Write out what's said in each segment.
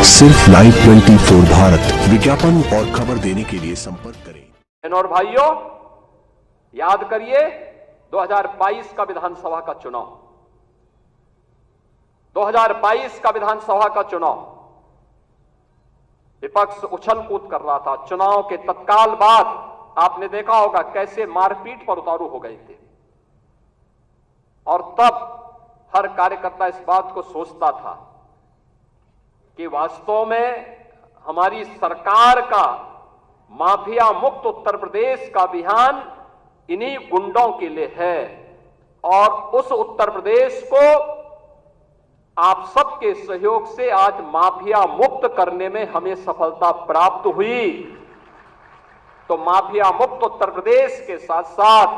सिर्फ लाइव 24 भारत विज्ञापन और खबर देने के लिए संपर्क करें। और भाइयों, याद करिए 2022 का विधानसभा का चुनाव, 2022 का विधानसभा का चुनाव विपक्ष उछल कूद कर रहा था। चुनाव के तत्काल बाद आपने देखा होगा कैसे मारपीट पर उतारू हो गए थे, और तब हर कार्यकर्ता इस बात को सोचता था कि वास्तव में हमारी सरकार का माफिया मुक्त उत्तर प्रदेश का अभियान इन्हीं गुंडों के लिए है, और उस उत्तर प्रदेश को आप सबके सहयोग से आज माफिया मुक्त करने में हमें सफलता प्राप्त हुई। तो माफिया मुक्त उत्तर प्रदेश के साथ साथ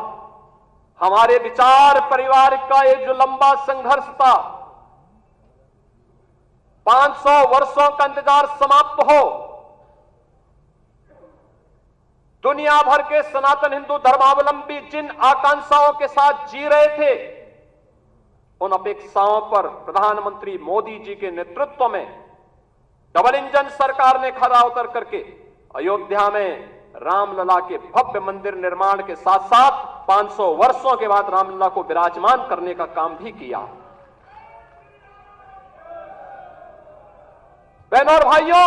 हमारे विचार परिवार का ये जो लंबा संघर्ष था, 500 वर्षों का इंतजार समाप्त हो, दुनिया भर के सनातन हिंदू धर्मावलंबी जिन आकांक्षाओं के साथ जी रहे थे, उन अपेक्षाओं पर प्रधानमंत्री मोदी जी के नेतृत्व में डबल इंजन सरकार ने खरा उतर करके अयोध्या में रामलला के भव्य मंदिर निर्माण के साथ साथ 500 वर्षों के बाद रामलला को विराजमान करने का काम भी किया। बहनों और भाइयों,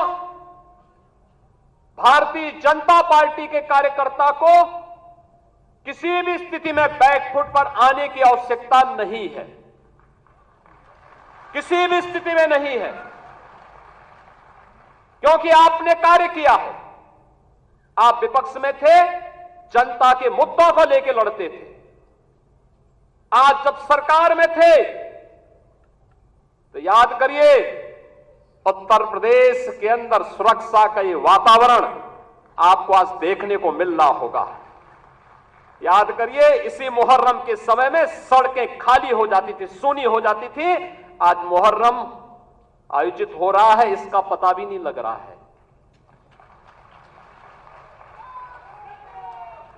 भारतीय जनता पार्टी के कार्यकर्ता को किसी भी स्थिति में बैकफुट पर आने की आवश्यकता नहीं है, किसी भी स्थिति में नहीं है, क्योंकि आपने कार्य किया है। आप विपक्ष में थे, जनता के मुद्दों को लेकर लड़ते थे। आज जब सरकार में थे तो याद करिए, उत्तर प्रदेश के अंदर सुरक्षा का ये वातावरण आपको आज देखने को मिल रहा होगा। याद करिए, इसी मुहर्रम के समय में सड़कें खाली हो जाती थी, सूनी हो जाती थी। आज मुहर्रम आयोजित हो रहा है, इसका पता भी नहीं लग रहा है।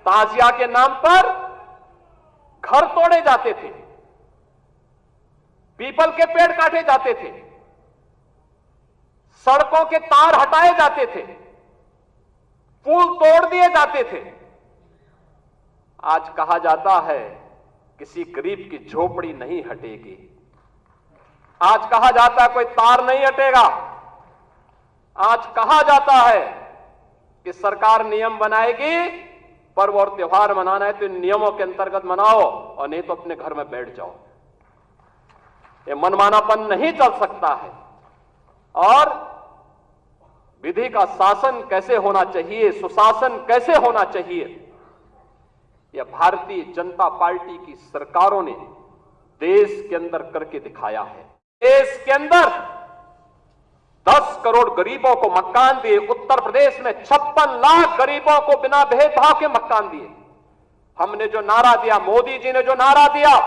ताजिया के नाम पर घर तोड़े जाते थे, पीपल के पेड़ काटे जाते थे, सड़कों के तार हटाए जाते थे, पुल तोड़ दिए जाते थे। आज कहा जाता है किसी गरीब की झोपड़ी नहीं हटेगी, आज कहा जाता है कोई तार नहीं हटेगा, आज कहा जाता है कि सरकार नियम बनाएगी, पर्व और त्योहार मनाना है तो इन नियमों के अंतर्गत मनाओ, और नहीं तो अपने घर में बैठ जाओ। ये मनमानापन नहीं चल सकता है। और विधि का शासन कैसे होना चाहिए, सुशासन कैसे होना चाहिए, यह भारतीय जनता पार्टी की सरकारों ने देश के अंदर करके दिखाया है। देश के अंदर 10 करोड़ गरीबों को मकान दिए, उत्तर प्रदेश में 56 लाख गरीबों को बिना भेदभाव के मकान दिए। हमने जो नारा दिया, मोदी जी ने जो नारा दिया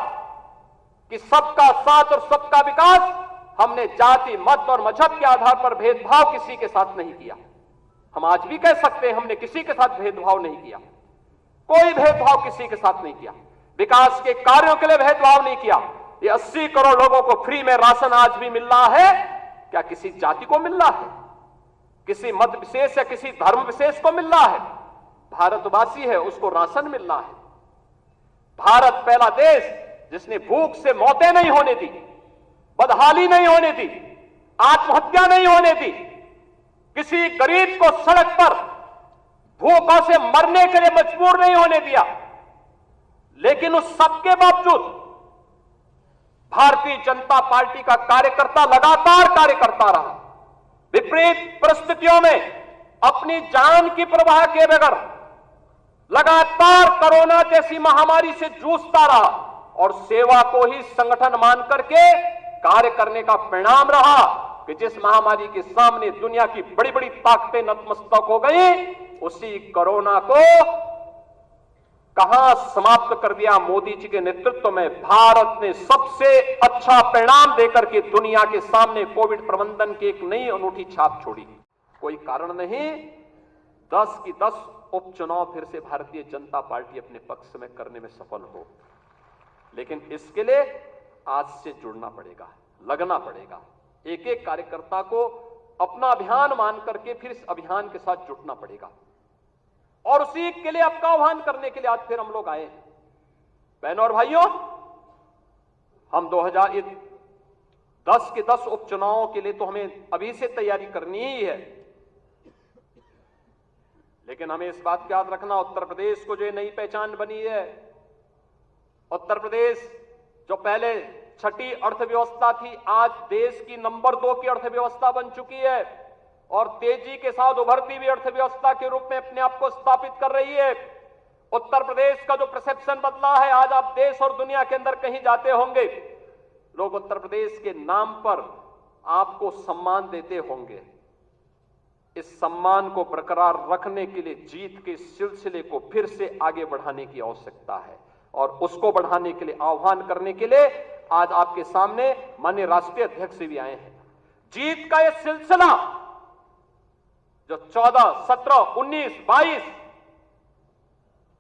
कि सबका साथ और सबका विकास, हमने जाति मत और मजहब के आधार पर भेदभाव किसी के साथ नहीं किया। हम आज भी कह सकते हैं हमने किसी के साथ भेदभाव नहीं किया, कोई भेदभाव किसी के साथ नहीं किया। विकास के कार्यों के लिए भेदभाव नहीं किया। ये 80 करोड़ लोगों को फ्री में राशन आज भी मिल रहा है, क्या किसी जाति को मिल रहा है, किसी मत विशेष या किसी धर्म विशेष को मिल रहा है? भारतवासी है, उसको राशन मिल रहा है। भारत पहला देश जिसने भूख से मौतें नहीं होने दी, बदहाली नहीं होने दी, आत्महत्या नहीं होने दी, किसी गरीब को सड़क पर भूखों से मरने के लिए मजबूर नहीं होने दिया। लेकिन उस सबके बावजूद भारतीय जनता पार्टी का कार्यकर्ता लगातार कार्य करता रहा, विपरीत परिस्थितियों में अपनी जान की परवाह किए बगैर लगातार कोरोना जैसी महामारी से जूझता रहा, और सेवा को ही संगठन मान करके कार्य करने का परिणाम रहा कि जिस महामारी के सामने दुनिया की बड़ी बड़ी ताकतें नतमस्तक हो गई, उसी कोरोना को कहां समाप्त कर दिया मोदी जी के नेतृत्व में। भारत ने सबसे अच्छा परिणाम देकर के दुनिया के सामने कोविड प्रबंधन की एक नई अनूठी छाप छोड़ी। कोई कारण नहीं 10 की 10 उपचुनाव फिर से भारतीय जनता पार्टी अपने पक्ष में करने में सफल हो, लेकिन इसके लिए आज से जुड़ना पड़ेगा, लगना पड़ेगा। एक एक कार्यकर्ता को अपना अभियान मान करके फिर इस अभियान के साथ जुटना पड़ेगा। और उसी के लिए आपका आह्वान करने के लिए आज फिर हम लोग आए हैं। बहनों और भाइयों, हम 2010 के 10 उपचुनावों के लिए तो हमें अभी से तैयारी करनी ही है, लेकिन हमें इस बात का याद रखना, उत्तर प्रदेश को जो नई पहचान बनी है, उत्तर प्रदेश जो पहले छठी अर्थव्यवस्था थी, आज देश की नंबर 2 की अर्थव्यवस्था बन चुकी है और तेजी के साथ उभरती हुई अर्थव्यवस्था के रूप में अपने आप को स्थापित कर रही है। उत्तर प्रदेश का जो परसेप्शन बदला है, आज आप देश और दुनिया के अंदर कहीं जाते होंगे, लोग उत्तर प्रदेश के नाम पर आपको सम्मान देते होंगे। इस सम्मान को बरकरार रखने के लिए जीत के सिलसिले को फिर से आगे बढ़ाने की आवश्यकता है और उसको बढ़ाने के लिए आह्वान करने के लिए आज आपके सामने माननीय राष्ट्रीय अध्यक्ष भी आए हैं। जीत का यह सिलसिला जो 14, 17, 19, 22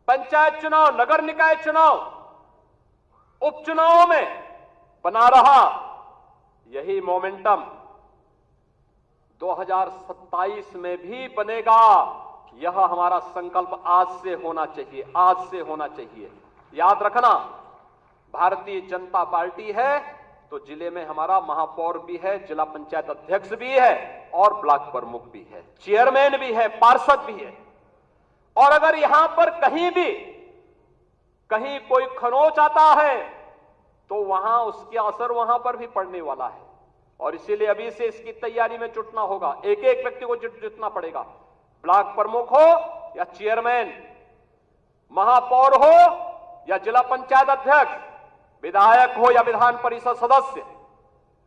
पंचायत चुनाव, नगर निकाय चुनाव, उपचुनावों में बना रहा, यही मोमेंटम 2027 में भी बनेगा। यह हमारा संकल्प आज से होना चाहिए, आज से होना चाहिए। याद रखना, भारतीय जनता पार्टी है तो जिले में हमारा महापौर भी है, जिला पंचायत अध्यक्ष भी है और ब्लॉक प्रमुख भी है, चेयरमैन भी है, पार्षद भी है। और अगर यहां पर कहीं कोई खरोंच आता है तो वहां उसका असर वहां पर भी पड़ने वाला है और इसीलिए अभी से इसकी तैयारी में जुटना होगा। एक एक व्यक्ति को जुटना पड़ेगा, ब्लॉक प्रमुख हो या चेयरमैन, महापौर हो या जिला पंचायत अध्यक्ष, विधायक हो या विधान परिषद सदस्य,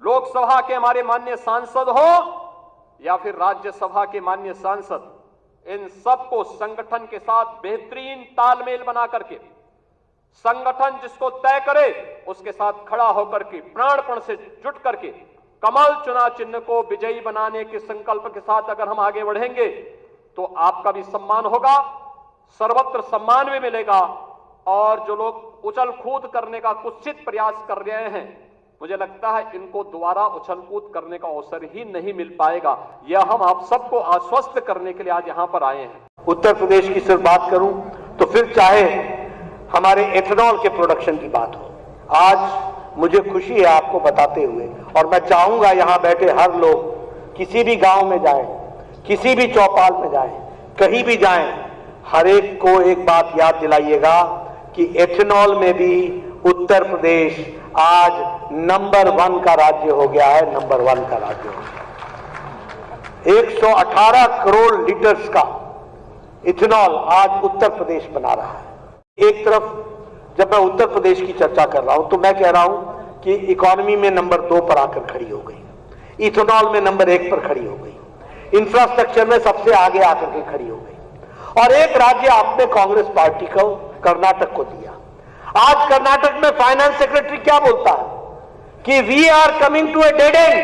लोकसभा के हमारे माननीय सांसद हो या फिर राज्यसभा के माननीय सांसद, इन सबको संगठन के साथ बेहतरीन तालमेल बना करके, संगठन जिसको तय करे उसके साथ खड़ा होकर के प्राणपण से जुट करके कमल चुनाव चिन्ह को विजयी बनाने के संकल्प के साथ अगर हम आगे बढ़ेंगे तो आपका भी सम्मान होगा, सर्वत्र सम्मान भी मिलेगा। और जो लोग उछल कूद करने का कुत्सित प्रयास कर रहे हैं, मुझे लगता है इनको दोबारा उछल कूद करने का अवसर ही नहीं मिल पाएगा। यह हम आप सबको आश्वस्त करने के लिए आज यहां पर आए हैं। उत्तर प्रदेश की सिर्फ बात करूं तो फिर चाहे हमारे एथेनॉल के प्रोडक्शन की बात हो, आज मुझे खुशी है आपको बताते हुए, और मैं चाहूंगा यहां बैठे हर लोग किसी भी गांव में जाएं, किसी भी चौपाल में जाएं, कहीं भी जाएं, हर एक को एक बात याद दिलाइएगा कि एथेनॉल में भी उत्तर प्रदेश आज नंबर 1 का राज्य हो गया है, नंबर 1 का राज्य हो गया। 118 करोड़ लीटर्स का इथेनॉल आज उत्तर प्रदेश बना रहा है। एक तरफ जब मैं उत्तर प्रदेश की चर्चा कर रहा हूं तो मैं कह रहा हूं कि इकोनॉमी में नंबर 2 पर आकर खड़ी हो गई, इथेनॉल में नंबर 1 पर खड़ी हो गई, इंफ्रास्ट्रक्चर में सबसे आगे आकर के खड़ी हो गई। और एक राज्य आपने कांग्रेस पार्टी को, कर्नाटक को दिया। आज कर्नाटक में फाइनेंस सेक्रेटरी क्या बोलता है कि we are coming to a dead end,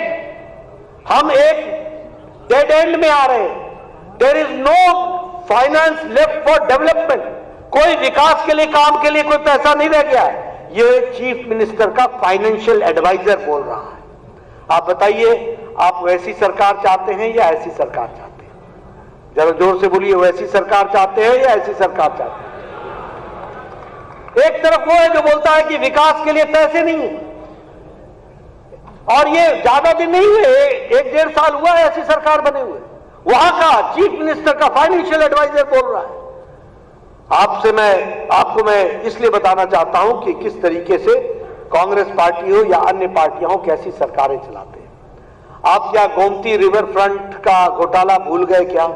हम एक डेड एंड में आ रहे हैं। There is no finance left for development, कोई विकास के लिए, काम के लिए कोई पैसा नहीं रह गया है। ये चीफ मिनिस्टर का फाइनेंशियल एडवाइजर बोल रहा है। आप बताइए, आप वैसी सरकार चाहते हैं या ऐसी सरकार चाहते हैं? जरा जोर से बोलिए, वैसी सरकार चाहते हैं या ऐसी सरकार चाहते हैं? एक तरफ वो है जो बोलता है कि विकास के लिए पैसे नहीं है, और ये ज्यादा दिन नहीं हुए, 1-1.5 साल हुआ है ऐसी सरकार बने हुए, वहां का चीफ मिनिस्टर का फाइनेंशियल एडवाइजर बोल रहा है। आपको मैं इसलिए बताना चाहता हूं कि किस तरीके से कांग्रेस पार्टी हो या अन्य पार्टियां हो, कैसी सरकारें चलाते हैं। आप क्या गोमती रिवर फ्रंट का घोटाला भूल गए क्या?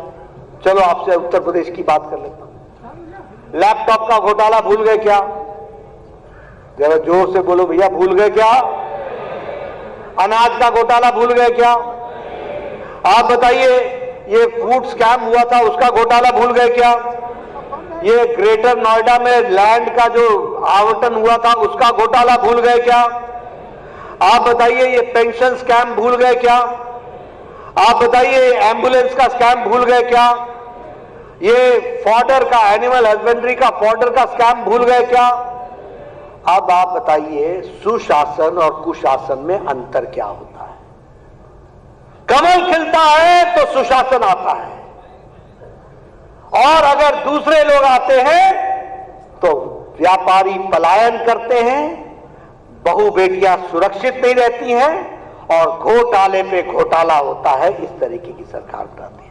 चलो आपसे उत्तर प्रदेश की बात कर लेता हूं। लैपटॉप का घोटाला भूल गए क्या? जरा जोर से बोलो भैया, भूल गए क्या? अनाज का घोटाला भूल गए क्या? आप बताइए, ये फूड स्कैम हुआ था उसका घोटाला भूल गए क्या? ये ग्रेटर नोएडा में लैंड का जो आवंटन हुआ था उसका घोटाला भूल गए क्या? आप बताइए, ये पेंशन स्कैम भूल गए क्या? आप बताइए, एम्बुलेंस का स्कैम भूल गए क्या? ये फॉडर का, एनिमल हस्बेंड्री का फॉडर का स्कैम भूल गए क्या? अब आप बताइए, सुशासन और कुशासन में अंतर क्या होता है? कमल खिलता है तो सुशासन आता है, और अगर दूसरे लोग आते हैं तो व्यापारी पलायन करते हैं, बहु बेटियां सुरक्षित नहीं रहती हैं और घोटाले पे घोटाला होता है। इस तरीके की सरकार बनाती है।